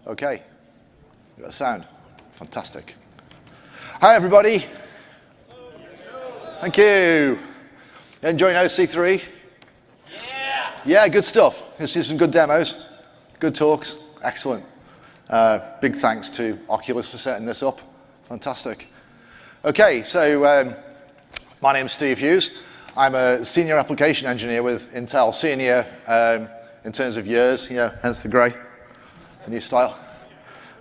Okay, we got sound. Fantastic. Hi, everybody. Thank you. Enjoying OC3? Yeah. Yeah, good stuff. You'll see some good demos, good talks. Excellent. Big thanks to Oculus for setting this up. Fantastic. Okay, so my name's Steve Hughes. I'm a senior application engineer with Intel. Senior in terms of years, hence the grey, the new style.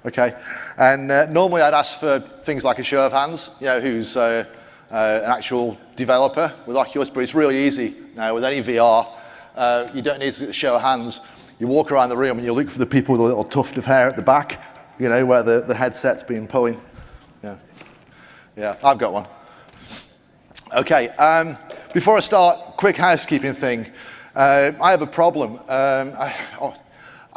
Okay, and normally I'd ask for things like a show of hands, who's an actual developer with Oculus, but it's really easy now with any VR. You don't need to show of hands. You walk around the room and you look for the people with a little tuft of hair at the back, where the headset's been pulling. Yeah, I've got one. Okay, before I start, quick housekeeping thing. I have a problem.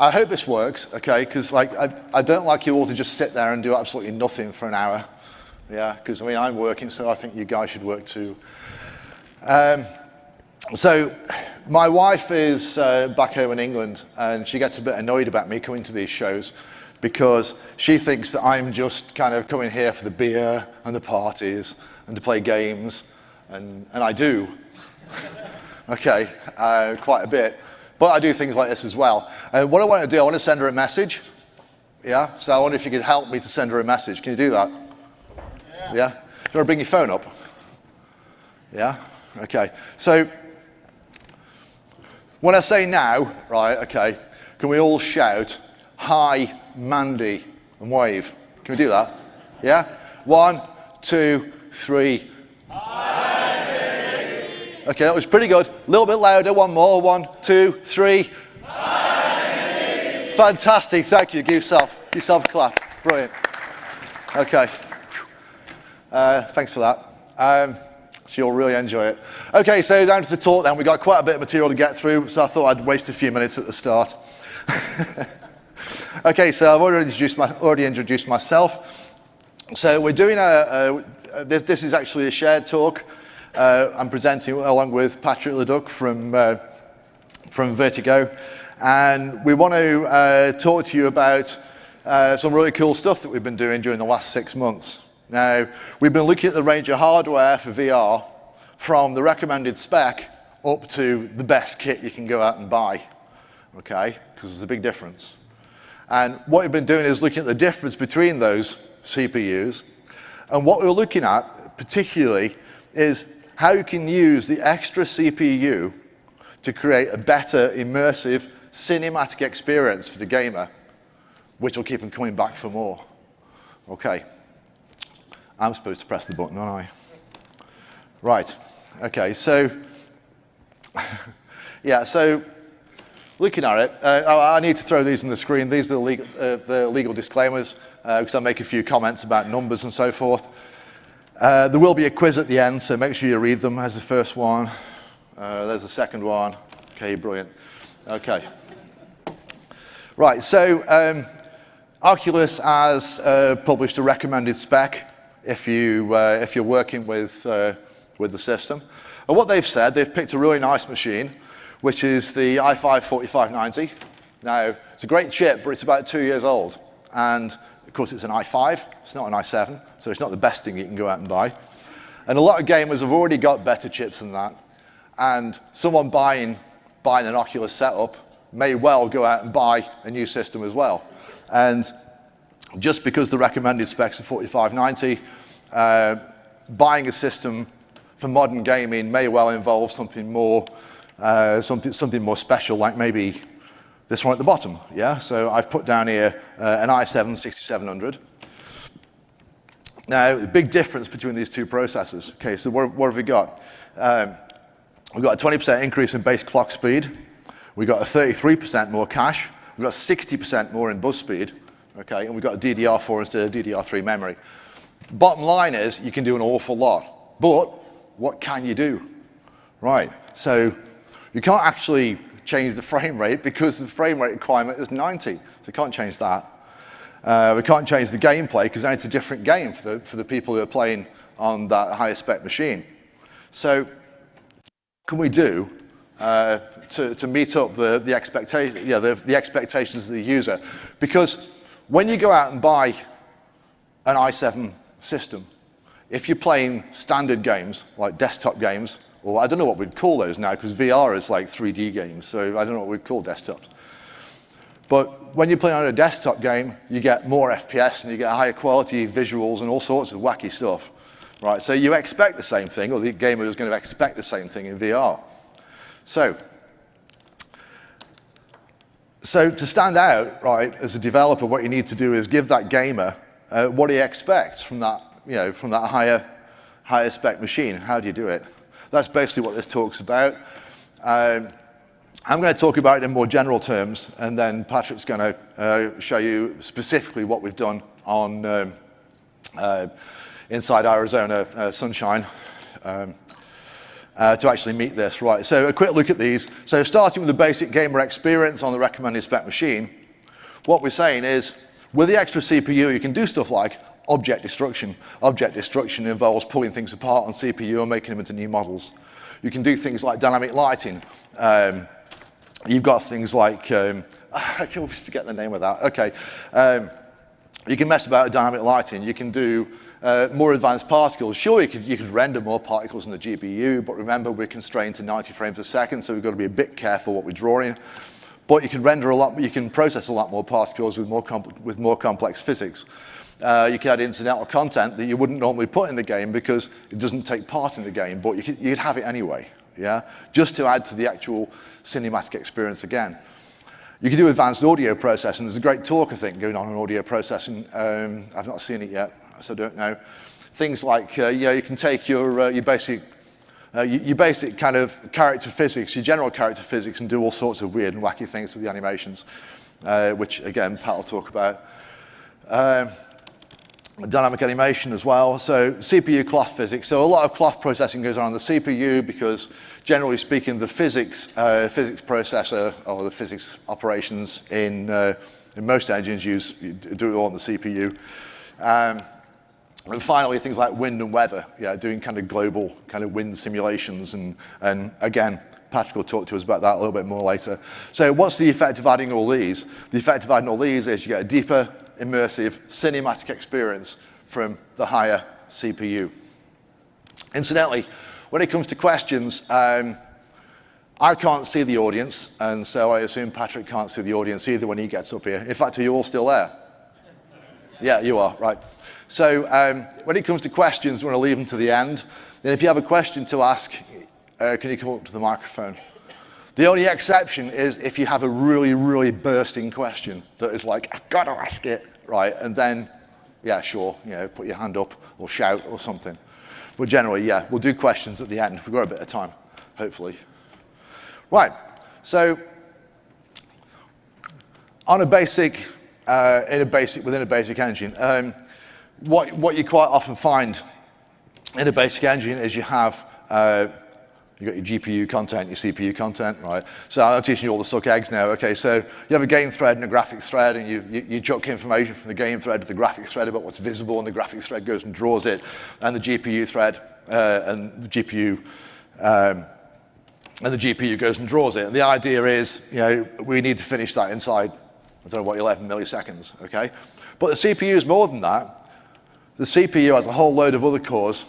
I hope this works, okay? Because I don't like you all to just sit there and do absolutely nothing for an hour. Yeah, because I'm working, so I think you guys should work too. So my wife is back home in England, and she gets a bit annoyed about me coming to these shows because she thinks that I'm just kind of coming here for the beer and the parties and to play games, and I do. Okay, quite a bit. But I do things like this as well. What I want to do, I want to send her a message. Yeah, so I wonder if you could help me to send her a message. Can you do that? Yeah? Do you want to bring your phone up? Yeah? Okay. So when I say now, right, okay, can we all shout, "Hi, Mandy," and wave? Can we do that? Yeah? 1, 2, 3. Okay, that was pretty good. A little bit louder, one more. 1, 2, 3. Hi. Fantastic, thank you. Give yourself a clap. Brilliant. Okay. Thanks for that. So you'll really enjoy it. Okay, so down to the talk then. We've got quite a bit of material to get through, so I thought I'd waste a few minutes at the start. Okay, so I've already introduced myself. So we're doing this is actually a shared talk. I'm presenting along with Patrick Leduc from Vertigo, and we want to talk to you about some really cool stuff that we've been doing during the last 6 months. Now, we've been looking at the range of hardware for VR from the recommended spec up to the best kit you can go out and buy, okay, because there's a big difference. And what we've been doing is looking at the difference between those CPUs, and what we're looking at particularly is how you can use the extra CPU to create a better, immersive, cinematic experience for the gamer, which will keep them coming back for more. Okay. I'm supposed to press the button, aren't I? Right. Okay, so, yeah, so looking at it, I need to throw these on the screen. These are the legal disclaimers, because I'll make a few comments about numbers and so forth. There will be a quiz at the end, so make sure you read them. There's the first one. There's the second one. Okay, brilliant. Okay. Right, so Oculus has published a recommended spec if you're working with the system. And what they've said, they've picked a really nice machine, which is the i5 4590. Now, it's a great chip, but it's about 2 years old. And of course, it's an i5, it's not an i7, so it's not the best thing you can go out and buy. And a lot of gamers have already got better chips than that. And someone buying an Oculus setup may well go out and buy a new system as well. And just because the recommended specs are 4590, buying a system for modern gaming may well involve something more special, like maybe this one at the bottom, yeah? So I've put down here an i7 6700. Now, the big difference between these two processors. Okay, so what have we got? We've got a 20% increase in base clock speed. We've got a 33% more cache. We've got 60% more in buzz speed, okay? And we've got a DDR4 instead of DDR3 memory. Bottom line is, you can do an awful lot. But what can you do? Right, so you can't actually change the frame rate because the frame rate requirement is 90. So you can't change that. We can't change the gameplay because then it's a different game for the people who are playing on that higher spec machine. So what can we do to meet up the expectations of the user? Because when you go out and buy an i7 system, if you're playing standard games, like desktop games, or I don't know what we'd call those now, because VR is like 3D games, so I don't know what we'd call desktops. But when you're playing on a desktop game, you get more FPS and you get higher quality visuals and all sorts of wacky stuff, right? So you expect the same thing, or the gamer is going to expect the same thing in VR. So to stand out, right, as a developer, what you need to do is give that gamer what he expects from that, from that higher spec machine. How do you do it? That's basically what this talk's about. I'm going to talk about it in more general terms, and then Patrick's going to show you specifically what we've done on inside Arizona Sunshine to actually meet this. Right, so a quick look at these. So starting with the basic gamer experience on the recommended spec machine, what we're saying is, with the extra CPU, you can do stuff like object destruction. Object destruction involves pulling things apart on CPU and making them into new models. You can do things like dynamic lighting. You've got things like, I can always forget the name of that. Okay, you can mess about with dynamic lighting. You can do more advanced particles. Sure, you could render more particles in the GPU, but remember we're constrained to 90 frames a second, so we've got to be a bit careful what we're drawing. But you can render a lot, you can process a lot more particles with more complex physics. You can add incidental content that you wouldn't normally put in the game because it doesn't take part in the game, but you'd have it anyway, yeah? Just to add to the actual cinematic experience again. You can do advanced audio processing. There's a great talk, I think, going on audio processing. I've not seen it yet, so I don't know. Things like, you can take your basic kind of character physics, your general character physics, and do all sorts of weird and wacky things with the animations, which, again, Pat will talk about. Dynamic animation as well. So CPU cloth physics. So a lot of cloth processing goes on the CPU because, generally speaking, the physics processor or the physics operations in most engines do it all on the CPU. And finally, things like wind and weather, doing kind of global kind of wind simulations. And again, Patrick will talk to us about that a little bit more later. So what's the effect of adding all these? The effect of adding all these is you get a deeper, immersive cinematic experience from the higher CPU. Incidentally, when it comes to questions, I can't see the audience, and so I assume Patrick can't see the audience either when he gets up here. In fact, are you all still there? Yeah, you are, right. So when it comes to questions, we're going to leave them to the end. Then if you have a question to ask, can you come up to the microphone? The only exception is if you have a really, really bursting question that is like, I've got to ask it, right? And then, yeah, sure, put your hand up or shout or something. But generally, yeah, we'll do questions at the end. We've got a bit of time, hopefully. Right, so on within a basic engine, what you quite often find in a basic engine is you have you've got your GPU content, your CPU content, right? So I'm teaching you all the suck eggs now. Okay, so you have a game thread and a graphics thread, and you chuck information from the game thread to the graphics thread about what's visible, and the graphics thread goes and draws it, and the GPU thread and the GPU goes and draws it. And the idea is, we need to finish that inside, I don't know what, 11 milliseconds, okay? But the CPU is more than that. The CPU has a whole load of other cores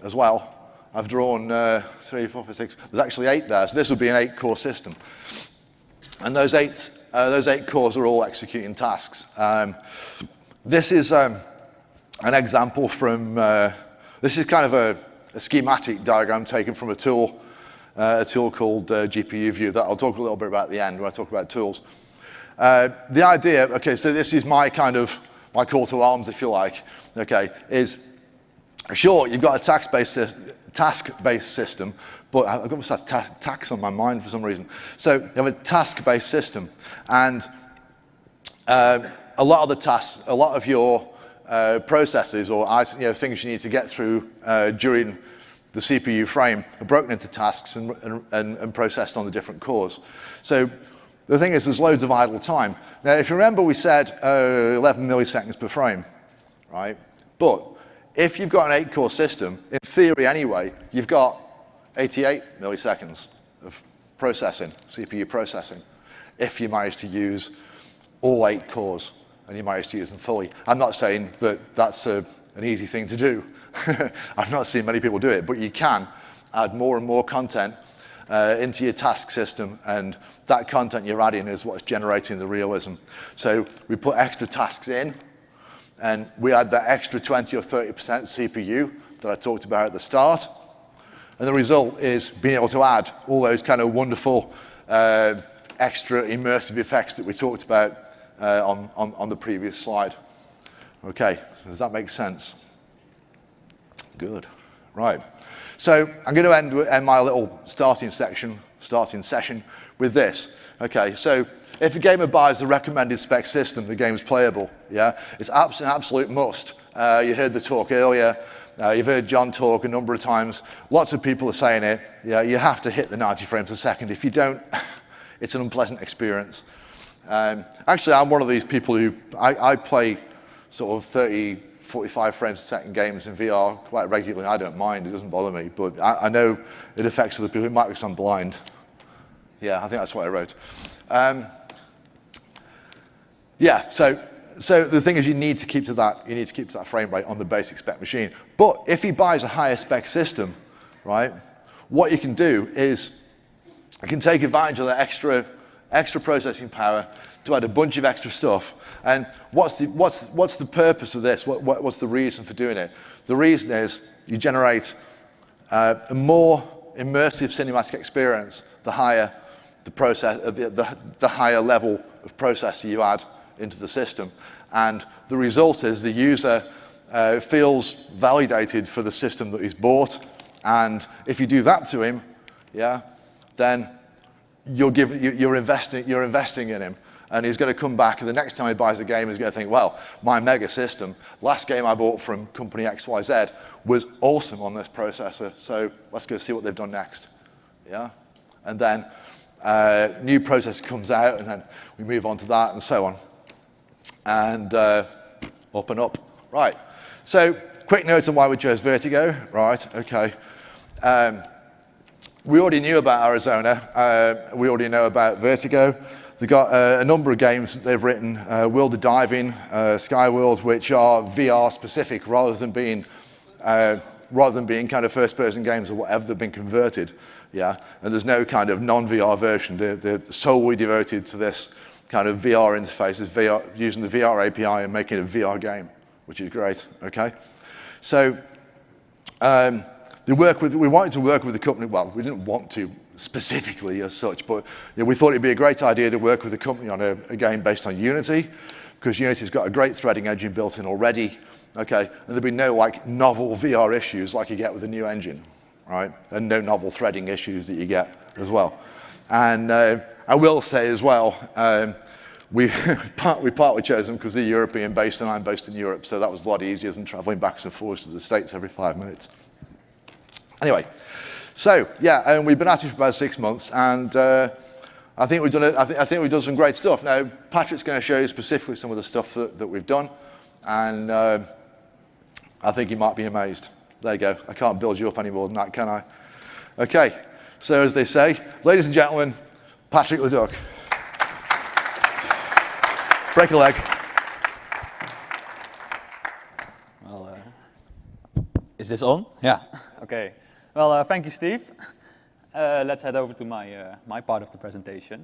as well. I've drawn 3, 4, 5, 6. There's actually 8 there, so this would be an 8-core system. And those eight cores are all executing tasks. This is an example from, this is kind of a schematic diagram taken from a tool called GPU View that I'll talk a little bit about at the end when I talk about tools. The idea, okay, so this is my call to arms, if you like, okay, is sure, you've got a task-based system, but I've got myself tax on my mind for some reason. So you have a task-based system, and a lot of the tasks, a lot of your processes or things you need to get through during the CPU frame are broken into tasks and processed on the different cores. So the thing is, there's loads of idle time. Now, if you remember, we said 11 milliseconds per frame, right? But if you've got an 8-core system, in theory anyway, you've got 88 milliseconds of processing, CPU processing, if you manage to use all 8 cores. and you manage to use them fully. I'm not saying that that's an easy thing to do. I've not seen many people do it, but you can add more and more content into your task system, and that content you're adding is what's generating the realism. So we put extra tasks in, and we add that extra 20 or 30% CPU that I talked about at the start, and the result is being able to add all those kind of wonderful extra immersive effects that we talked about on the previous slide. Okay, does that make sense? Good, right. So I'm going to end my little starting session with this. Okay, so if a gamer buys the recommended spec system, the game's playable. Yeah, it's an absolute must. You heard the talk earlier. You've heard John talk a number of times. Lots of people are saying it. Yeah, you have to hit the 90 frames a second. If you don't, it's an unpleasant experience. Actually, I'm one of these people who I play sort of 30, 45 frames a second games in VR quite regularly. I don't mind, it doesn't bother me, but I know it affects other people. It might be because I'm blind. Yeah, I think that's what I wrote. Yeah, so the thing is you need to keep to that frame rate on the basic spec machine. But if he buys a higher spec system, right, what you can do is you can take advantage of that extra processing power to add a bunch of extra stuff. And what's the purpose of this? What's the reason for doing it? The reason is you generate a more immersive cinematic experience the higher the higher level of processor you add into the system. And the result is the user feels validated for the system that he's bought. And if you do that to him, yeah, then you're investing in him. And he's going to come back, and the next time he buys a game, he's going to think, well, my mega system, last game I bought from company XYZ was awesome on this processor, so let's go see what they've done next. Yeah? And then new processor comes out, and then we move on to that, and so on. And up and up. Right. So, quick note on why we chose Vertigo. Right, okay. We already knew about Arizona. We already know about Vertigo. They've got a number of games that they've written, World of Diving, Skyworld, which are VR specific rather than being kind of first-person games or whatever. They've been converted, yeah. And there's no kind of non-VR version. They're solely devoted to this kind of VR interface, using the VR API and making a VR game, which is great. Okay, so we wanted to work with the company. Well, we didn't want to specifically as such, but we thought it'd be a great idea to work with a company on a game based on Unity, because Unity's got a great threading engine built in already, okay, and there'd be no like novel VR issues like you get with a new engine, right, and no novel threading issues that you get as well. And I will say as well, we partly chose them because they're European based and I'm based in Europe, so that was a lot easier than traveling back and forth to the States every 5 minutes. Anyway. So yeah, and we've been at it for about 6 months, and I think we've done some great stuff. Now Patrick's going to show you specifically some of the stuff that we've done, and I think you might be amazed. There you go. I can't build you up any more than that, can I? Okay. So as they say, ladies and gentlemen, Patrick Leduc. Break a leg. Well, is this on? Yeah. Okay. Well, thank you, Steve. Let's head over to my part of the presentation.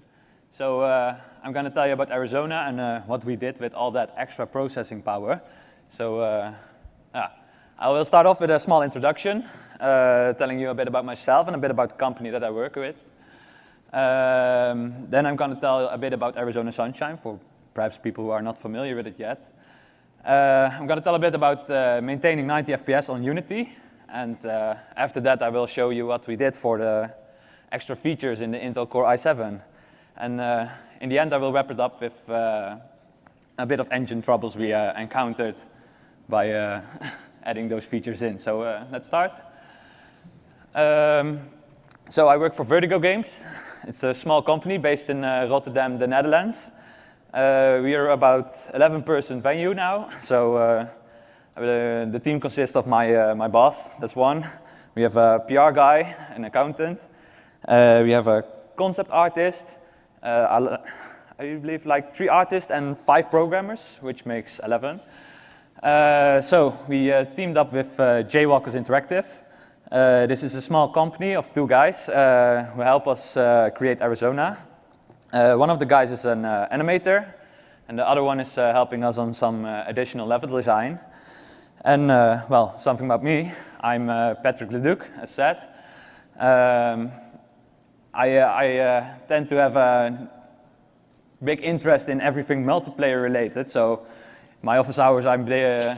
So I'm going to tell you about Arizona and what we did with all that extra processing power. So I will start off with a small introduction, telling you a bit about myself and a bit about the company that I work with. Then I'm going to tell a bit about Arizona Sunshine for perhaps people who are not familiar with it yet. I'm going to tell a bit about maintaining 90 FPS on Unity. And after that, I will show you what we did for the extra features in the Intel Core i7. And in the end, I will wrap it up with a bit of engine troubles we encountered by adding those features in. So let's start. So I work for Vertigo Games. It's a small company based in Rotterdam, the Netherlands. We are about 11-person venue now. So the team consists of my boss, that's one. We have a PR guy, an accountant. We have a concept artist, I believe, like 3 artists and 5 programmers, which makes 11. So we teamed up with Jaywalkers Interactive. This is a small company of 2 guys who help us create Arizona. One of the guys is an animator, and the other one is helping us on some additional level design. And, well, something about me. I'm Patrick Leduc, as said. I tend to have a big interest in everything multiplayer related, so my office hours, I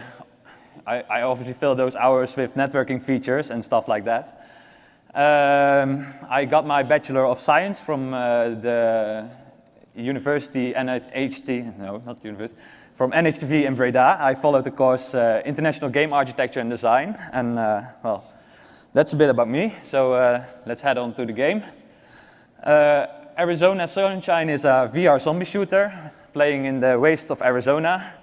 obviously fill those hours with networking features and stuff like that. I got my Bachelor of Science from the university, NHT, no, not university, from NHTV in Breda. I followed the course International Game Architecture and Design, and well, that's a bit about me, so let's head on to the game. Arizona Sunshine is a VR zombie shooter, playing in the wastes of Arizona.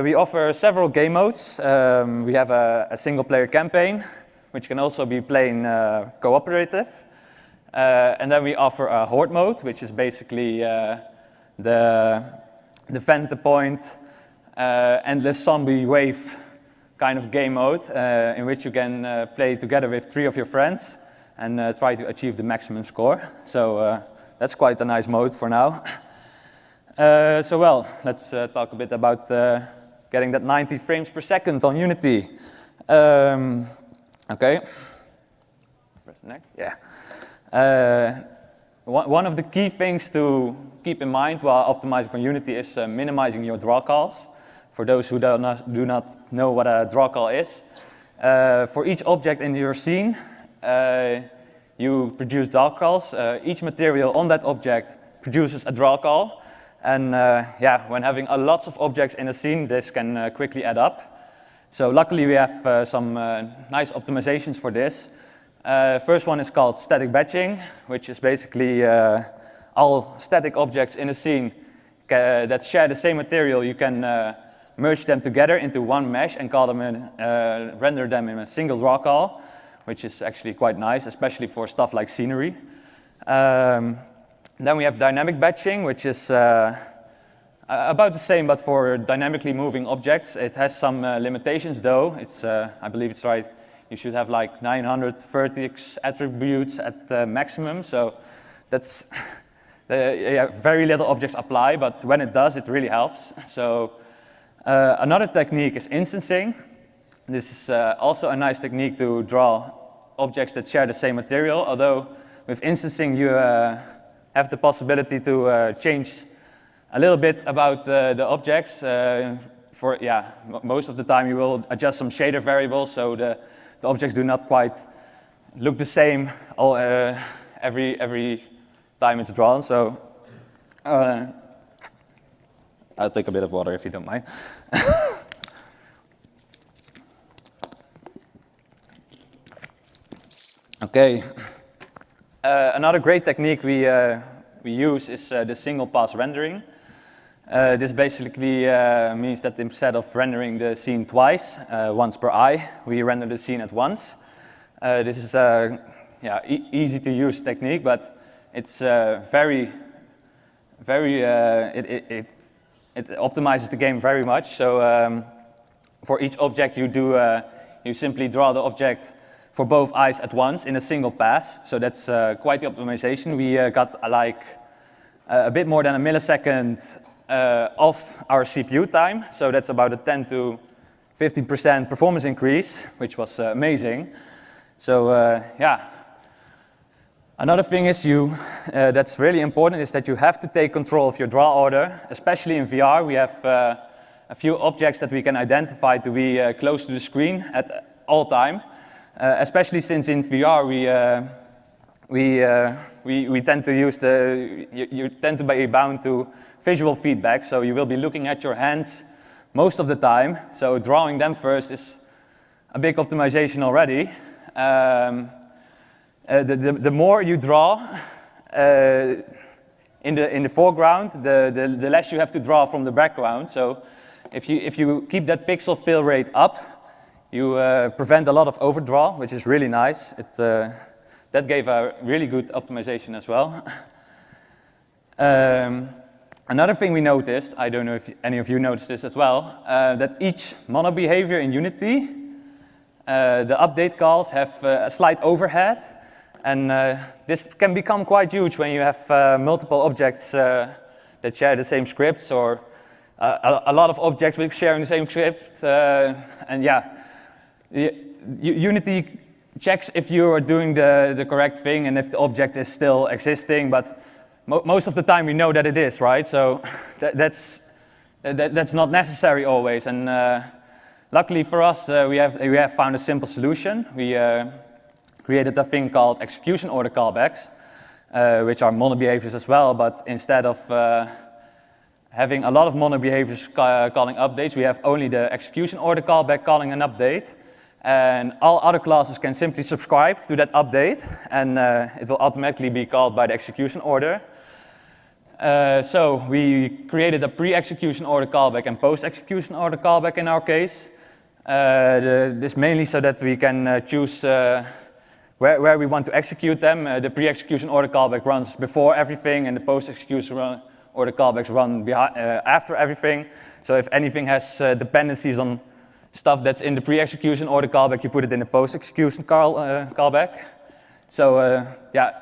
We offer several game modes. We have a single-player campaign, which can also be playing cooperative. And then we offer a horde mode, which is basically the defend the point, endless zombie wave kind of game mode, in which you can play together with 3 of your friends and try to achieve the maximum score. So that's quite a nice mode for now. So well, let's talk a bit about getting that 90 frames per second on Unity. Okay. Press next. Yeah. One of the key things to keep in mind while optimizing for Unity is minimizing your draw calls. For those who do not know what a draw call is, for each object in your scene, you produce draw calls. Each material on that object produces a draw call. And yeah, when having lots of objects in a scene, this can quickly add up. So luckily we have some nice optimizations for this. First one is called static batching, which is basically all static objects in a scene that share the same material. You can merge them together into one mesh and call them render them in a single draw call, which is actually quite nice, especially for stuff like scenery. Then we have dynamic batching, which is about the same, but for dynamically moving objects. It has some limitations, though. It's, I believe it's right. You should have like 900 vertex attributes at the maximum. So that's yeah, very little objects apply, but when it does, it really helps. So another technique is instancing. This is also a nice technique to draw objects that share the same material. Although with instancing, you have the possibility to change a little bit about the objects. For yeah, most of the time you will adjust some shader variables, so the objects do not quite look the same every time it's drawn. So I'll take a bit of water if you don't mind. Okay. Another great technique we use is the single pass rendering. This basically means that instead of rendering the scene twice, once per eye, we render the scene at once. This is a easy to use technique, but it's it optimizes the game very much. So for each object you simply draw the object for both eyes at once in a single pass. So that's quite the optimization. We got like a bit more than a millisecond off our CPU time. So that's about a 10 to 15% performance increase, which was amazing. So yeah. Another thing is that's really important is that you have to take control of your draw order, especially in VR. We have a few objects that we can identify to be close to the screen at all time. Especially since in VR we tend to use you tend to be bound to visual feedback, so you will be looking at your hands most of the time. So drawing them first is a big optimization already. The more you draw in the foreground, the less you have to draw from the background. So if you keep that pixel fill rate up, you prevent a lot of overdraw, which is really nice. That gave a really good optimization as well. Another thing we noticed, I don't know if any of you noticed this as well, that each mono behavior in Unity, the update calls have a slight overhead, and this can become quite huge when you have multiple objects that share the same scripts, or a lot of objects with sharing the same script, and yeah, Unity checks if you are doing the correct thing and if the object is still existing, but most of the time we know that it is, right? So that's not necessary always, and luckily for us, we have found a simple solution. We created a thing called execution order callbacks, which are mono behaviors as well, but instead of having a lot of mono behaviors calling updates, we have only the execution order callback calling an update, and all other classes can simply subscribe to that update, and it will automatically be called by the execution order. So we created a pre-execution order callback and post-execution order callback in our case. This mainly so that we can choose where we want to execute them. The pre-execution order callback runs before everything, and the post-execution order callbacks run after everything. So if anything has dependencies on stuff that's in the pre-execution order callback, you put it in the post-execution callback. So yeah.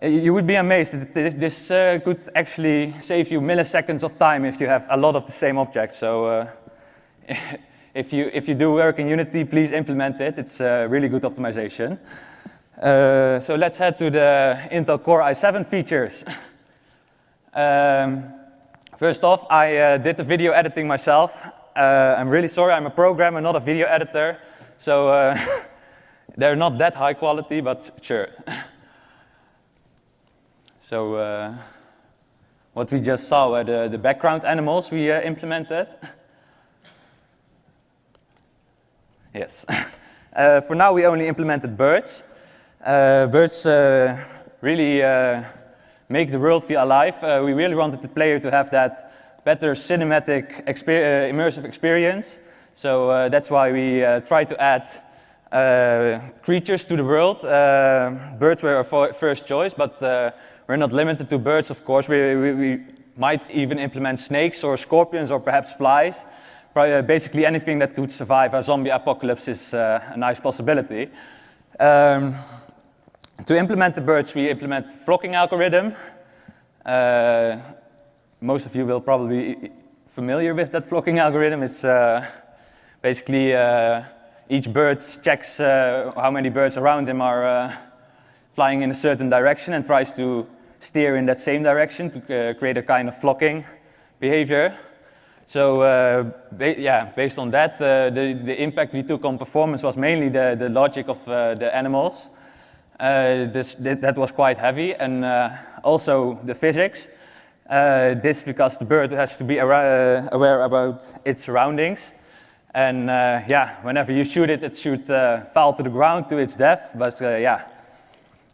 You would be amazed that this could actually save you milliseconds of time if you have a lot of the same objects. So if you do work in Unity, please implement it. It's a really good optimization. So let's head to the Intel Core i7 features. First off, I did the video editing myself. I'm really sorry, I'm a programmer, not a video editor. So they're not that high quality, but sure. So what we just saw were the background animals we implemented. Yes. For now, we only implemented birds. Birds really make the world feel alive. We really wanted the player to have that better cinematic immersive experience. So that's why we tried to add creatures to the world. Birds were our first choice, but we're not limited to birds, of course. We might even implement snakes or scorpions or perhaps flies. Basically anything that could survive a zombie apocalypse is a nice possibility. To implement the birds, we implement flocking algorithm. Most of you will probably be familiar with that flocking algorithm. It's basically each bird checks how many birds around him are flying in a certain direction and tries to steer in that same direction to create a kind of flocking behavior. So based on that, the impact we took on performance was mainly the logic of the animals. That was quite heavy, and also the physics. This because the bird has to be aware about its surroundings. And whenever you shoot it, it should fall to the ground to its death. But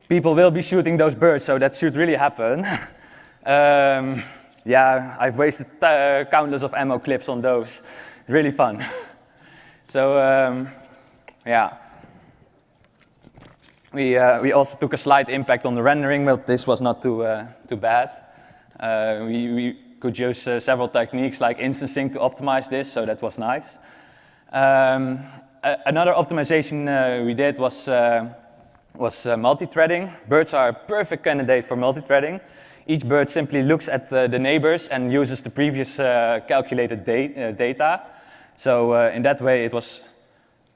people will be shooting those birds, so that should really happen. I've wasted countless of ammo clips on those. Really fun. So we also took a slight impact on the rendering, but this was not too bad. We could use several techniques like instancing to optimize this, so that was nice. Another optimization we did was multi-threading. Birds are a perfect candidate for multi-threading. Each bird simply looks at the neighbors and uses the previous calculated data. So in that way, it was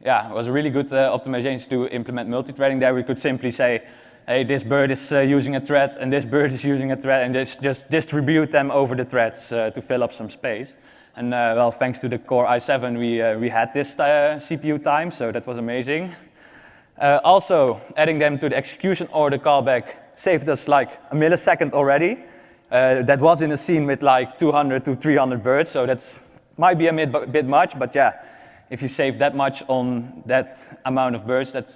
a really good optimization to implement multi-threading. There we could simply say, hey, this bird is using a thread, and this bird is using a thread, and just distribute them over the threads to fill up some space. And well, thanks to the Core i7, we had this CPU time, so that was amazing. Also, adding them to the execution order callback saved us like a millisecond already. That was in a scene with like 200 to 300 birds, so that might be a bit much, but yeah, if you save that much on that amount of birds, that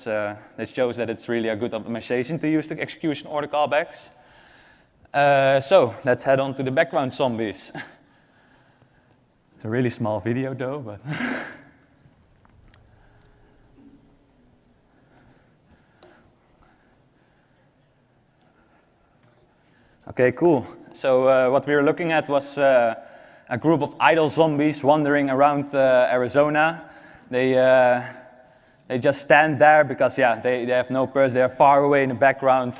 shows that it's really a good optimization to use the execution order callbacks. So let's head on to the background zombies. It's a really small video though, but. Okay, cool. So what we were looking at was a group of idle zombies wandering around Arizona. They just stand there because they have no purpose. They are far away in the background,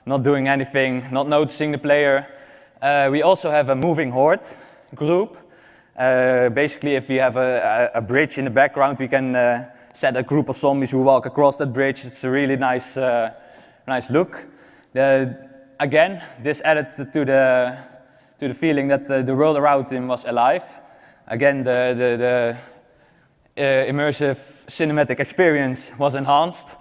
not doing anything, not noticing the player. We also have a moving horde group. Basically, if we have a bridge in the background, we can set a group of zombies who walk across that bridge. It's a really nice look. Again, this added to the feeling that the world around him was alive. Again, the immersive cinematic experience was enhanced.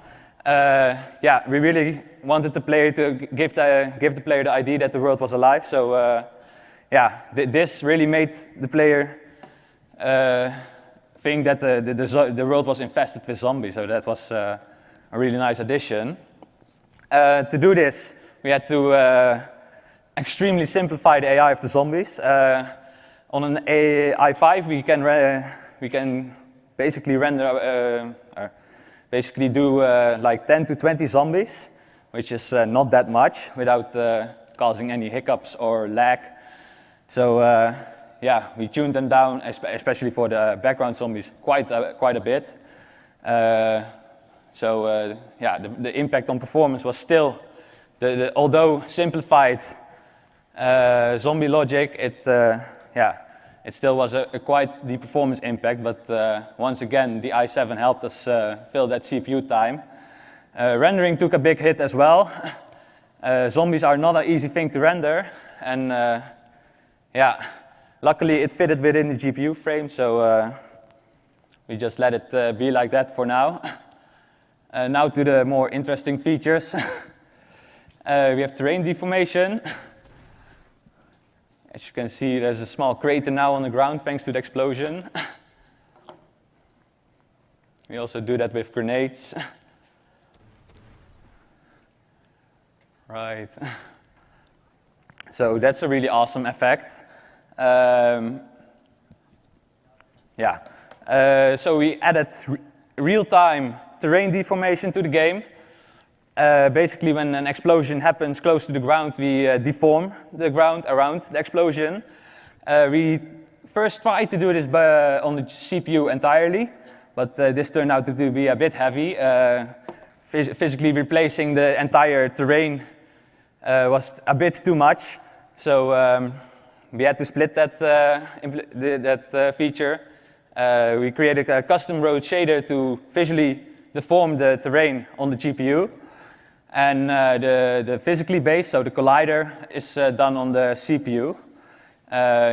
We really wanted the player to give the player the idea that the world was alive. So this really made the player think that the world was infested with zombies. So that was a really nice addition. To do this, we had to extremely simplify the AI of the zombies. On an i5, we can basically do like 10 to 20 zombies, which is not that much without causing any hiccups or lag. So we tuned them down, especially for the background zombies, quite a bit. The impact on performance was still, although simplified zombie logic, it still was quite the performance impact, but once again, the i7 helped us fill that CPU time. Rendering took a big hit as well. Zombies are not an easy thing to render, and luckily it fitted within the GPU frame, so we just let it be like that for now. Now to the more interesting features. We have terrain deformation. As you can see, there's a small crater now on the ground thanks to the explosion. We also do that with grenades. Right. So that's a really awesome effect. So we added real-time terrain deformation to the game. Basically, when an explosion happens close to the ground, we deform the ground around the explosion. We first tried to do this on the CPU entirely, but this turned out to be a bit heavy. Physically replacing the entire terrain was a bit too much, so we had to split that feature. We created a custom road shader to visually deform the terrain on the GPU. And the physically based, so the collider, is done on the CPU,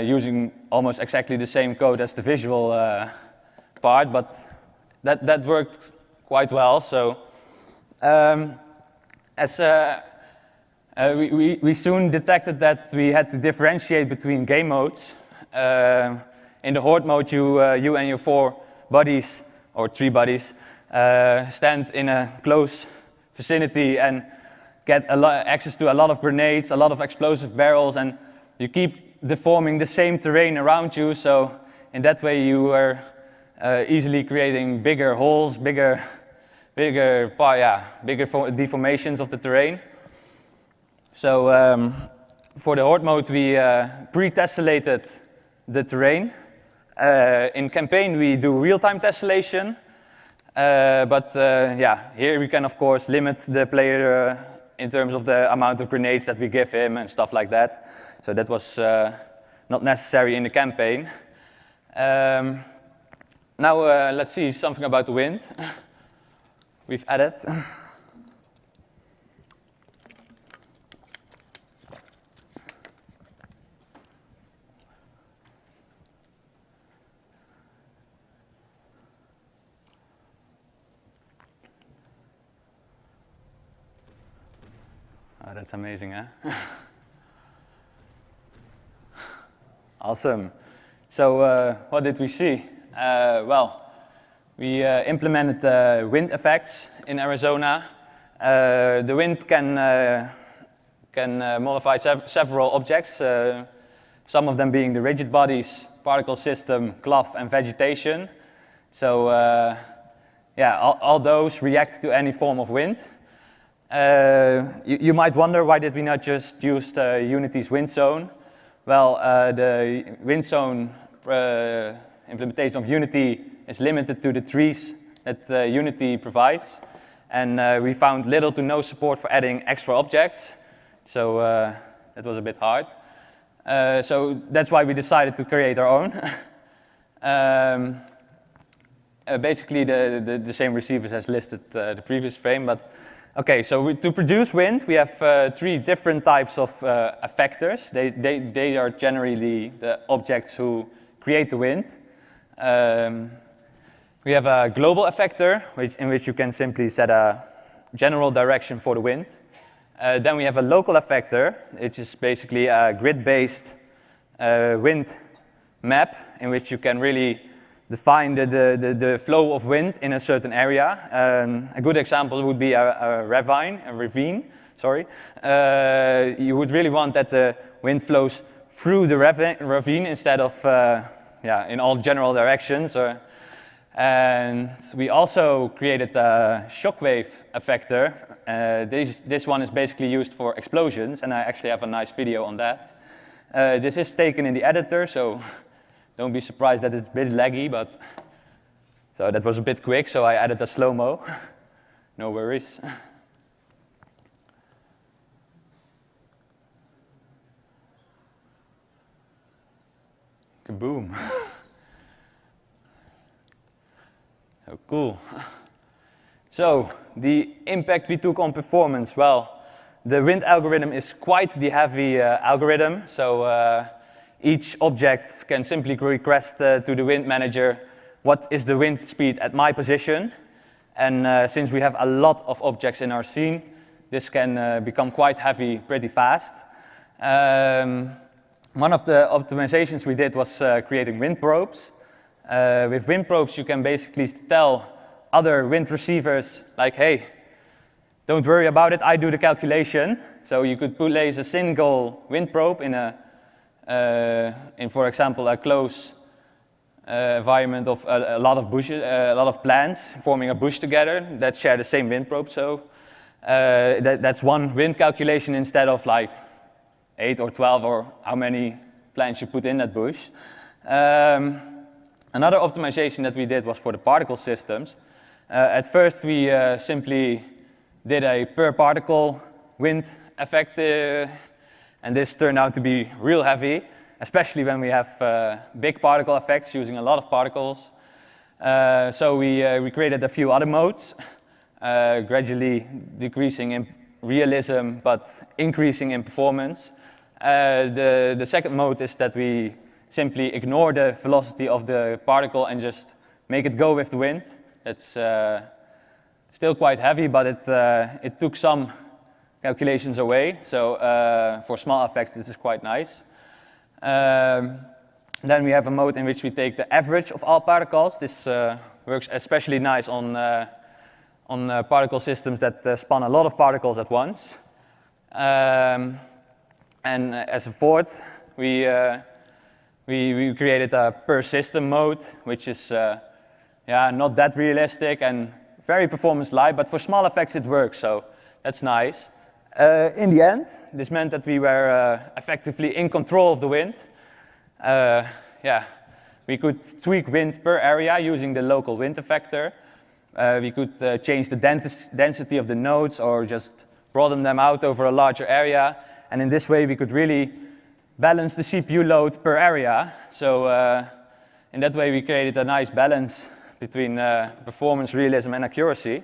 using almost exactly the same code as the visual part, but that worked quite well. So we soon detected that we had to differentiate between game modes. In the horde mode, you and your 4 buddies, or 3 buddies, stand in a close vicinity and get access to a lot of grenades, a lot of explosive barrels, and you keep deforming the same terrain around you. So in that way, you are easily creating bigger holes, bigger deformations of the terrain. So for the horde mode, we pre-tessellated the terrain. In campaign, we do real-time tessellation. Here we can, of course, limit the player in terms of the amount of grenades that we give him and stuff like that. So that was not necessary in the campaign. Now let's see something about the wind. We've added. Oh, that's amazing, huh? Awesome. So what did we see? We implemented wind effects in Arizona. The wind can modify several objects, some of them being the rigid bodies, particle system, cloth, and vegetation. So all those react to any form of wind. You might wonder, why did we not just use Unity's wind zone? Well, the wind zone implementation of Unity is limited to the trees that Unity provides. And we found little to no support for adding extra objects. So that was a bit hard. So that's why we decided to create our own. Basically the same receivers as listed the previous frame. But okay, so to produce wind, we have 3 different types of effectors. They are generally the objects who create the wind. We have a global effector, in which you can simply set a general direction for the wind. Then we have a local effector, which is basically a grid-based wind map, in which you can really define the flow of wind in a certain area. A good example would be a ravine. You would really want that the wind flows through the ravine instead of in all general directions. And we also created a shockwave effector. This one is basically used for explosions, and I actually have a nice video on that. This is taken in the editor, so don't be surprised that it's a bit laggy, but so that was a bit quick, so I added a slow-mo. No worries. Kaboom. Oh, cool. So, the impact we took on performance, well, the wind algorithm is quite the heavy algorithm. So each object can simply request to the wind manager, what is the wind speed at my position? And since we have a lot of objects in our scene, this can become quite heavy pretty fast. One of the optimizations we did was creating wind probes. With wind probes, you can basically tell other wind receivers, like, hey, don't worry about it, I do the calculation. So you could place a single wind probe in for example, a close environment of a lot of bushes, a lot of plants forming a bush together that share the same wind probe. So that's one wind calculation instead of like 8 or 12 or how many plants you put in that bush. Another optimization that we did was for the particle systems. At first, we simply did a per particle wind effect, and this turned out to be real heavy, especially when we have big particle effects using a lot of particles. So we created a few other modes, gradually decreasing in realism but increasing in performance. The second mode is that we simply ignore the velocity of the particle and just make it go with the wind. It's still quite heavy, but it took some calculations away. So for small effects, this is quite nice. Then we have a mode in which we take the average of all particles. This works especially nice on particle systems that span a lot of particles at once. And as a fourth, we created a per system mode, which is not that realistic and very performance-light, but for small effects it works, so that's nice. In the end, this meant that we were effectively in control of the wind. We could tweak wind per area using the local wind effector. We could change the density of the nodes or just broaden them out over a larger area. And in this way, we could really balance the CPU load per area. So in that way, we created a nice balance between performance, realism, and accuracy,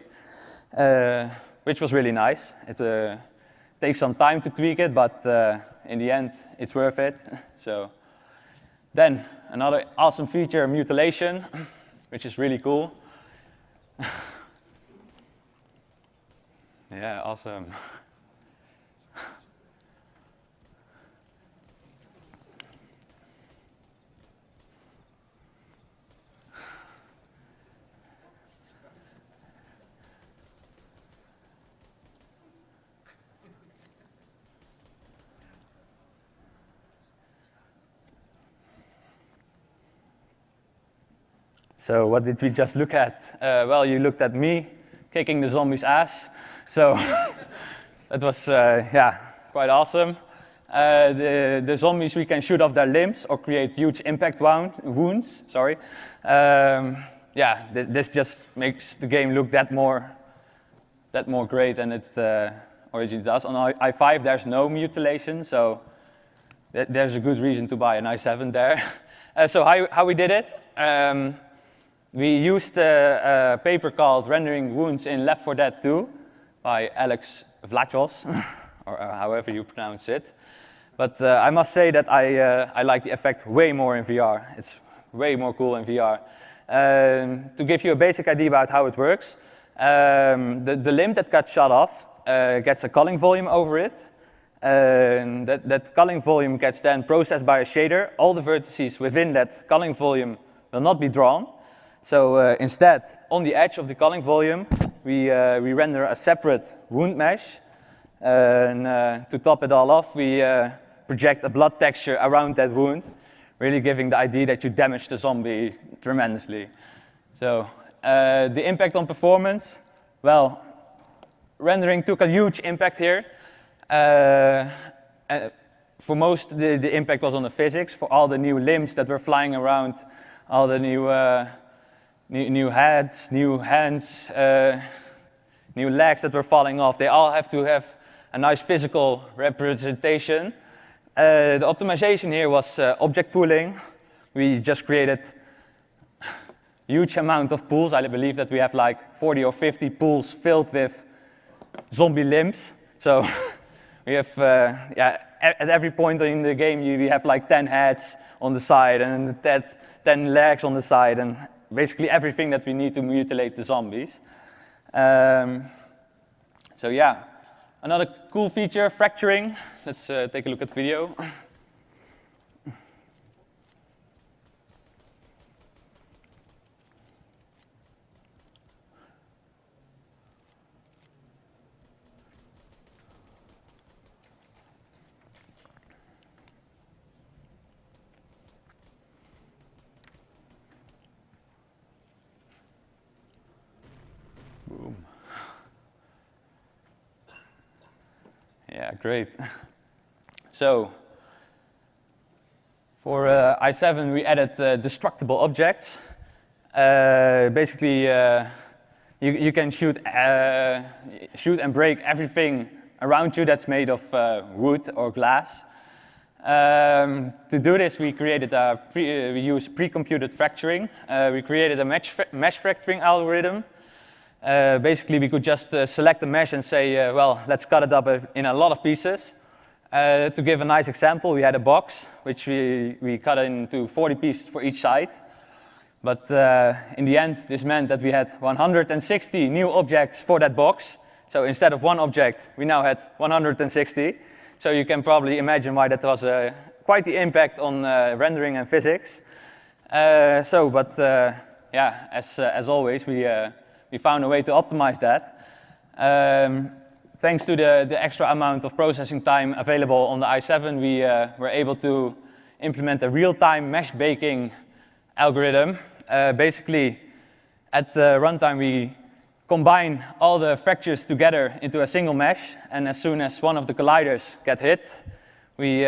which was really nice. It takes some time to tweak it, but in the end, it's worth it. So then another awesome feature, mutilation, which is really cool. Yeah, awesome. So what did we just look at? Well, you looked at me kicking the zombie's ass. So that was, yeah, quite awesome. The zombies, we can shoot off their limbs or create huge impact wounds. Sorry. Yeah, this just makes the game look that more great than it originally does. On i5, there's no mutilation, so there's a good reason to buy an i7 there. So how we did it? We used a paper called Rendering Wounds in Left 4 Dead 2 by Alex Vlachos, or however you pronounce it. But I must say that I like the effect way more in VR. It's way more cool in VR. To give you a basic idea about how it works, the limb that got shot off gets a culling volume over it. That culling volume gets then processed by a shader. All the vertices within that culling volume will not be drawn. So instead, on the edge of the culling volume, we render a separate wound mesh. And to top it all off, we project a blood texture around that wound, really giving the idea that you damage the zombie tremendously. So the impact on performance, well, rendering took a huge impact here. For most, the impact was on the physics. For all the new limbs that were flying around, all the new heads, new hands, new legs that were falling off, they all have to have a nice physical representation. The optimization here was object pooling. We just created huge amount of pools. I believe that we have like 40 or 50 pools filled with zombie limbs. So we have, yeah, at every point in the game, we have like 10 heads on the side and 10 legs on the side, and basically everything that we need to mutilate the zombies. So yeah, another cool feature, fracturing. Let's take a look at the video. Boom. Yeah, great. So, for i7, we added destructible objects. Basically, you can shoot and break everything around you that's made of wood or glass. To do this, we created we used pre-computed fracturing. We created a mesh fracturing algorithm. Basically, we could just select the mesh and say, well, let's cut it up in a lot of pieces. To give a nice example, we had a box, which we cut into 40 pieces for each side. But in the end, this meant that we had 160 new objects for that box. So instead of one object, we now had 160. So you can probably imagine why that was quite the impact on rendering and physics. Yeah, as always, we found a way to optimize that. Thanks to the extra amount of processing time available on the i7, we were able to implement a real-time mesh baking algorithm. Basically, at the runtime, we combine all the fractures together into a single mesh, and as soon as one of the colliders get hit, we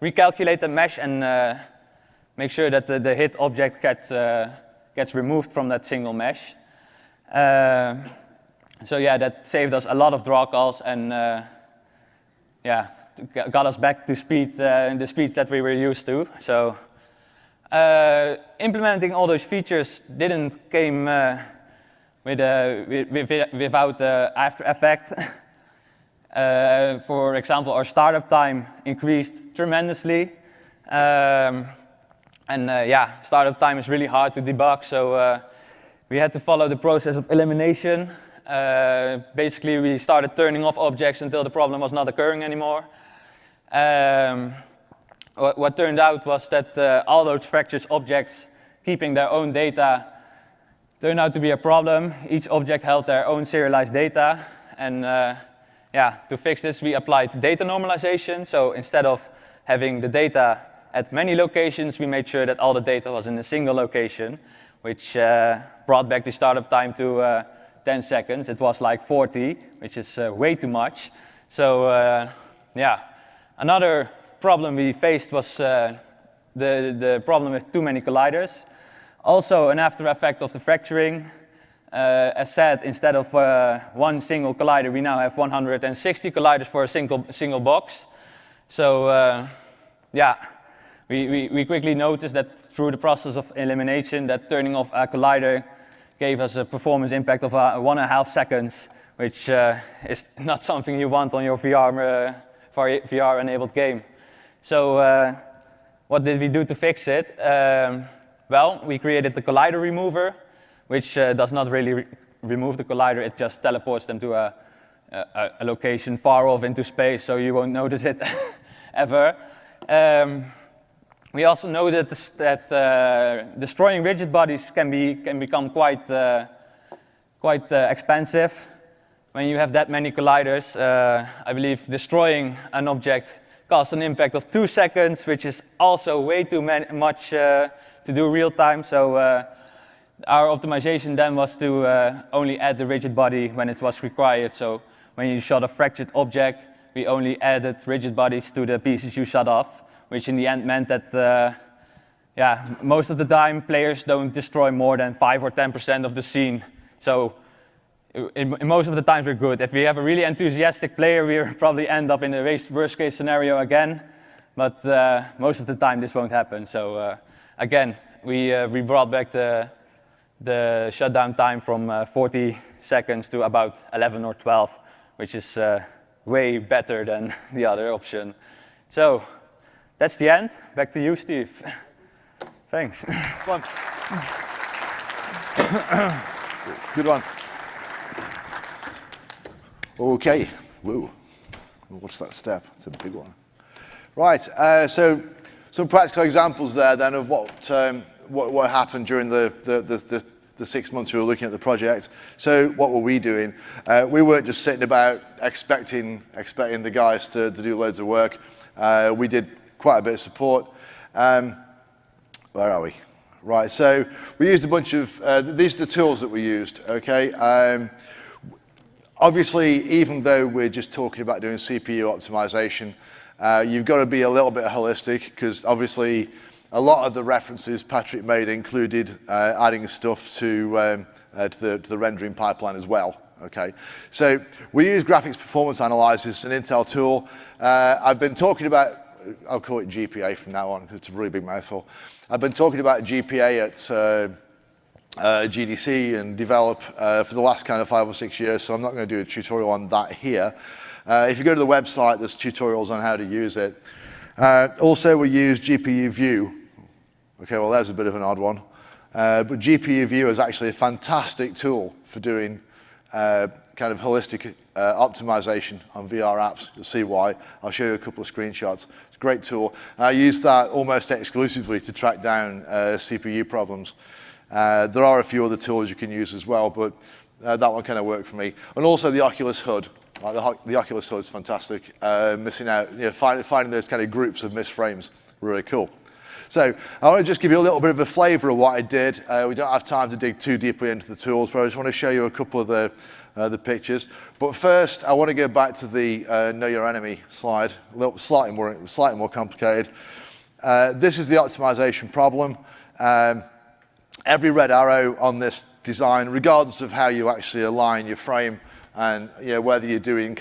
recalculate the mesh and make sure that the hit object gets removed from that single mesh. So yeah, that saved us a lot of draw calls and yeah, got us back to speed, the speeds that we were used to. So implementing all those features didn't came without After Effects. For example, our startup time increased tremendously. Yeah, startup time is really hard to debug, so we had to follow the process of elimination. Basically, we started turning off objects until the problem was not occurring anymore. What turned out was that all those fractured objects keeping their own data turned out to be a problem. Each object held their own serialized data. And yeah, to fix this, we applied data normalization. So instead of having the data at many locations, we made sure that all the data was in a single location, which brought back the startup time to 10 seconds. It was like 40, which is way too much. So yeah, another problem we faced was the problem with too many colliders. Also an after effect of the fracturing. As said, instead of one single collider, we now have 160 colliders for a single box. So yeah, we quickly noticed that through the process of elimination, that turning off a collider gave us a performance impact of 1.5 seconds, which is not something you want on your VR-enabled game. So what did we do to fix it? Well, we created the collider remover, which does not really remove the collider, it just teleports them to a location far off into space, so you won't notice it ever. We also know that destroying rigid bodies can become quite expensive. When you have that many colliders, I believe destroying an object costs an impact of 2 seconds, which is also way too much to do real time. So our optimization then was to only add the rigid body when it was required. So when you shot a fractured object, we only added rigid bodies to the pieces you shot off, which in the end meant that yeah, most of the time players don't destroy more than 5 or 10% of the scene. So in most of the times we're good. If we have a really enthusiastic player, we'll probably end up in the worst case scenario again. But most of the time this won't happen. So again, we brought back the shutdown time from 40 seconds to about 11 or 12, which is way better than the other option. So that's the end. Back to you, Steve. Thanks. Fun. Good one. Okay. Whoa. What's that step? It's a big one. Right. So some practical examples there then of what happened during the 6 months we were looking at the project. So what were we doing? We weren't just sitting about expecting the guys to do loads of work. We did quite a bit of support. Where are we? Right, so we used a bunch of, these are the tools that we used, okay? Obviously, even though we're just talking about doing CPU optimization, you've got to be a little bit holistic, because obviously a lot of the references Patrick made included adding stuff to the rendering pipeline as well. Okay, so we use graphics performance analysis, an Intel tool. I've been talking about, I'll call it GPA from now on, because it's a really big mouthful. I've been talking about GPA at GDC and Develop for the last kind of 5 or 6 years, so I'm not going to do a tutorial on that here. If you go to the website, there's tutorials on how to use it. Also, we use GPU View. Okay, well, there's a bit of an odd one. But GPU View is actually a fantastic tool for doing kind of holistic optimization on VR apps. You'll see why. I'll show you a couple of screenshots. It's a great tool. I use that almost exclusively to track down CPU problems. There are a few other tools you can use as well, but that one kind of worked for me. And also the Oculus HUD. The Oculus HUD is fantastic. Missing out, finding those kind of groups of missed frames, really cool. So I want to just give you a little bit of a flavor of what I did. We don't have time to dig too deeply into the tools, but I just want to show you a couple of the pictures. But first, I want to go back to the Know Your Enemy slide, slightly more complicated. This is the optimization problem. Every red arrow on this design, regardless of how you actually align your frame, and whether you're doing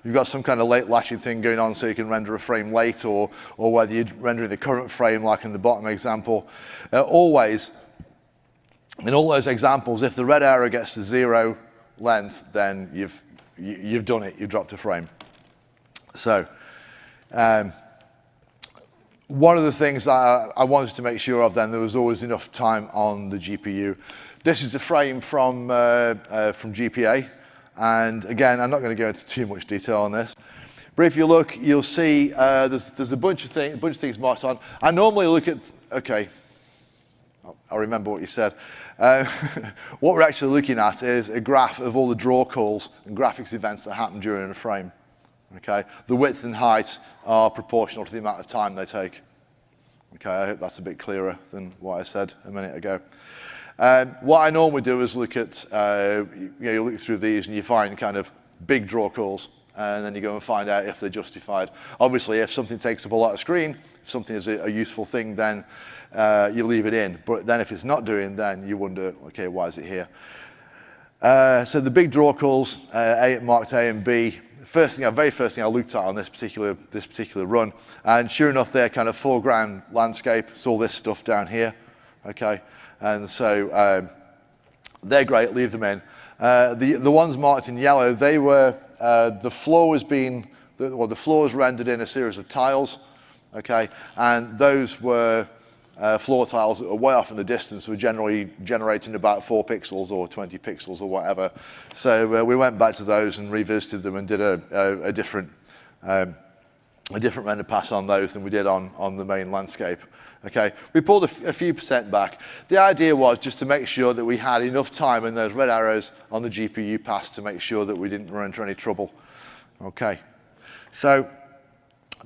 you've got some kind of late latching thing going on so you can render a frame late, or whether you're rendering the current frame like in the bottom example. Always, in all those examples, if the red arrow gets to 0 length, then you've done it, you've dropped a frame. So, one of the things that I wanted to make sure of then, there was always enough time on the GPU. This is a frame from GPA. And again, I'm not going to go into too much detail on this. But if you look, you'll see there's a bunch of things marked on. I normally look at, okay, I'll remember what you said. What we're actually looking at is a graph of all the draw calls and graphics events that happen during a frame. Okay, the width and height are proportional to the amount of time they take. Okay, I hope that's a bit clearer than what I said a minute ago. What I normally do is look at, you look through these and you find kind of big draw calls, and then you go and find out if they're justified. Obviously, if something takes up a lot of screen, if something is a useful thing, then you leave it in. But then if it's not doing, then you wonder, okay, why is it here? So the big draw calls, marked A and B. Very first thing I looked at on this particular run, and sure enough, they're kind of foreground landscape. It's all this stuff down here, okay. And so they're great. Leave them in. The ones marked in yellow, they were the floor was rendered in a series of tiles, okay, and those were floor tiles that were way off in the distance, were generally generating about 4 pixels or 20 pixels or whatever. So we went back to those and revisited them and did a different render pass on those than we did on the main landscape. Okay, we pulled a few percent back. The idea was just to make sure that we had enough time in those red arrows on the GPU pass to make sure that we didn't run into any trouble. Okay, so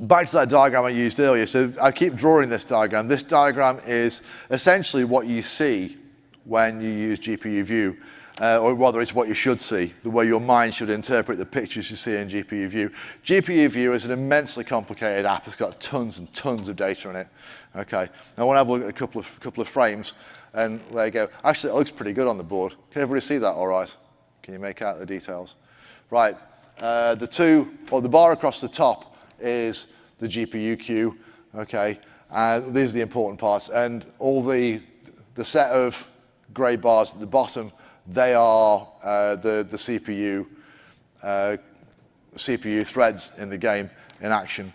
back to that diagram I used earlier. So I keep drawing this diagram. This diagram is essentially what you see when you use GPU view, or rather it's what you should see, the way your mind should interpret the pictures you see in GPU view. GPU view is an immensely complicated app. It's got tons and tons of data in it. Okay, I want to have a look at a couple of frames, and there you go. Actually, it looks pretty good on the board. Can everybody see that all right? Can you make out the details? Right, the bar across the top is the GPU queue, okay? These are the important parts, and all the set of gray bars at the bottom, they are the CPU threads in the game in action.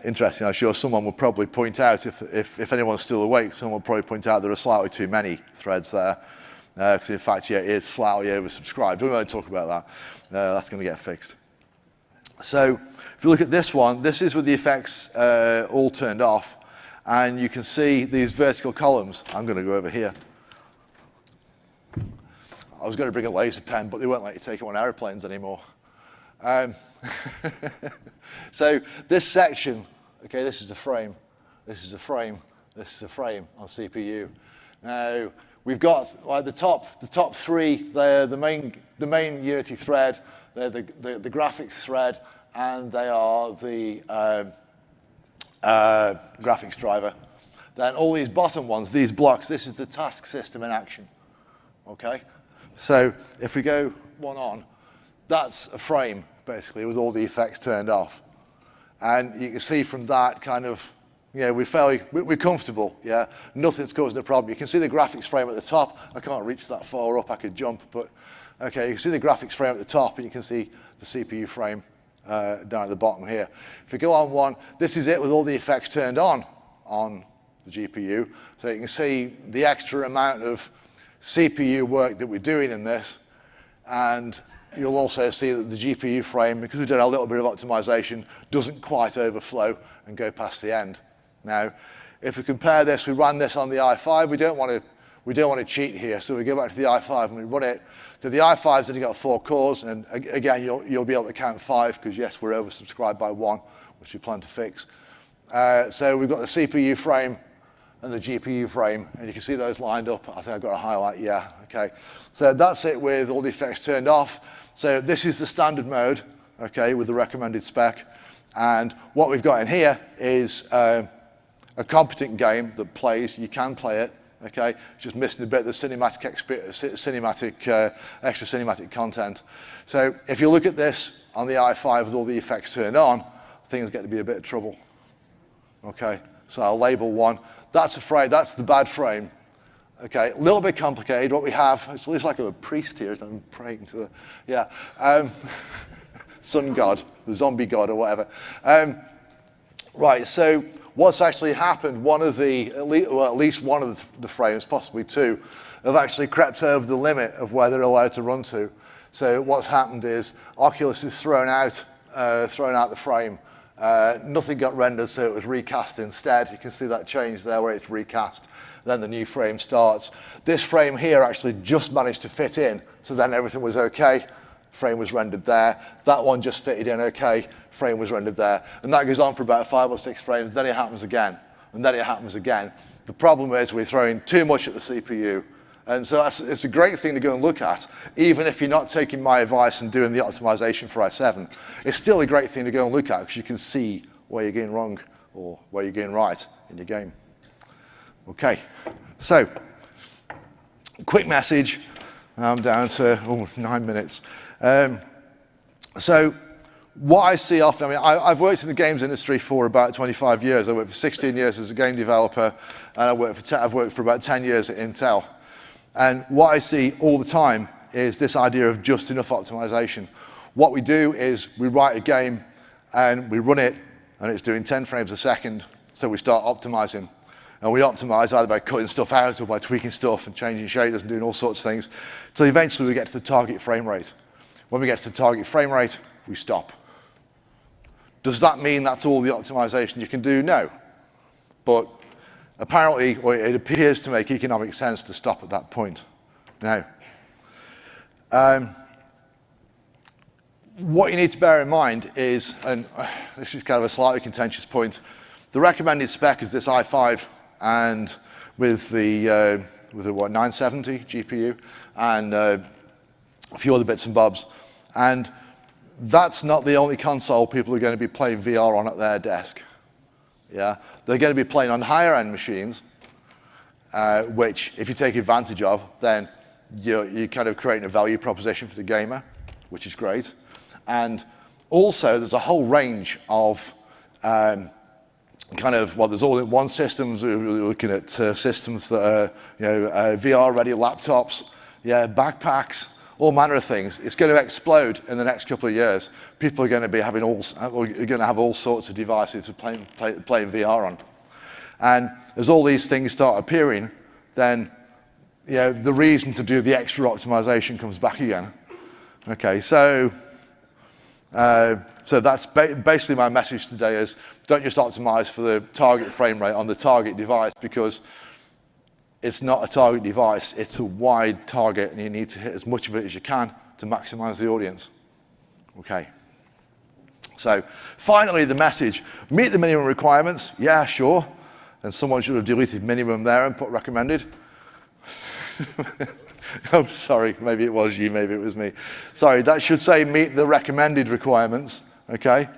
Interesting, I'm sure someone will probably point out, if anyone's still awake, someone will probably point out there are slightly too many threads there, because in fact, yeah, it is slightly oversubscribed. We won't talk about that. That's going to get fixed. So if you look at this one, this is with the effects all turned off, and you can see these vertical columns. I'm going to go over here. I was going to bring a laser pen, but they won't let you take it on airplanes anymore. So this section, okay, this is a frame, this is a frame, this is a frame on CPU. Now we've got the top three. They're the main Unity thread. They're the graphics thread, and they are the graphics driver. Then all these bottom ones, these blocks, this is the task system in action. Okay, so if we go one on, that's a frame basically with all the effects turned off, and you can see from that kind of, yeah, we're comfortable. Yeah, nothing's causing a problem. You can see the graphics frame at the top. I can't reach that far up. I could jump, but okay, you can see the graphics frame at the top, and you can see the CPU frame down at the bottom here. If we go on one, this is it with all the effects turned on the GPU. So you can see the extra amount of CPU work that we're doing in this, and you'll also see that the GPU frame, because we've done a little bit of optimization, doesn't quite overflow and go past the end. Now, if we compare this, we ran this on the i5. We don't want to cheat here, so we go back to the i5 and we run it. So the i5's only got 4 cores, and again, you'll be able to count 5 because yes, we're oversubscribed by 1, which we plan to fix. So we've got the CPU frame and the GPU frame, and you can see those lined up. I think I've got a highlight, yeah, okay. So that's it with all the effects turned off. So this is the standard mode, okay, with the recommended spec. And what we've got in here is a competent game that plays. You can play it, okay? It's just missing a bit of the extra cinematic content. So if you look at this on the i5 with all the effects turned on, things get to be a bit of trouble, okay? So I'll label one. That's the bad frame. Okay, a little bit complicated. What we have, it looks like I'm a priest here, so I'm praying to the, sun god, the zombie god or whatever. Right, so what's actually happened, at least one of the frames, possibly 2, have actually crept over the limit of where they're allowed to run to. So what's happened is Oculus has thrown out the frame. Nothing got rendered, so it was recast instead. You can see that change there where it's recast. Then the new frame starts. This frame here actually just managed to fit in, so then everything was okay. Frame was rendered there. That one just fitted in okay. Frame was rendered there. And that goes on for about 5 or 6 frames. Then it happens again. And then it happens again. The problem is we're throwing too much at the CPU, And so it's a great thing to go and look at, even if you're not taking my advice and doing the optimization for i7. It's still a great thing to go and look at because you can see where you're getting wrong or where you're getting right in your game. Okay, so quick message. I'm down to 9 minutes. So what I see often, I mean, I've worked in the games industry for about 25 years. I worked for 16 years as a game developer, and I've worked for about 10 years at Intel. And what I see all the time is this idea of just enough optimization. What we do is we write a game and we run it, and it's doing 10 frames a second, so we start optimizing. And we optimize either by cutting stuff out or by tweaking stuff and changing shaders and doing all sorts of things. So eventually we get to the target frame rate. When we get to the target frame rate, we stop. Does that mean that's all the optimization you can do? No. But apparently, or it appears to make economic sense to stop at that point. Now, what you need to bear in mind is, and this is kind of a slightly contentious point, the recommended spec is this i5 and with the 970 GPU and a few other bits and bobs. And that's not the only console people are going to be playing VR on at their desk. Yeah, they're going to be playing on higher end machines, which if you take advantage of, then you're kind of creating a value proposition for the gamer, which is great. And also there's a whole range of there's all-in-one systems. We're looking at systems that are, VR-ready laptops, backpacks, all manner of things. It's going to explode in the next couple of years. People are going to be having have all sorts of devices to playing VR on. And as all these things start appearing, then the reason to do the extra optimization comes back again. Okay, so that's basically my message today is don't just optimize for the target frame rate on the target device because it's not a target device, it's a wide target and you need to hit as much of it as you can to maximize the audience. Okay. So finally the message, meet the minimum requirements, yeah, sure. And someone should have deleted minimum there and put recommended. I'm sorry, maybe it was you, maybe it was me. Sorry, that should say meet the recommended requirements, okay?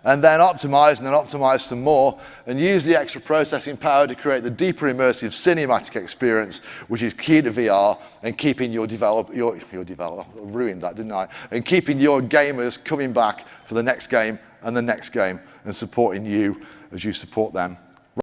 And then optimize some more, and use the extra processing power to create the deeper immersive cinematic experience, which is key to VR, and keeping your developer, ruined that, didn't I? And keeping your gamers coming back for the next game and the next game, and supporting you as you support them.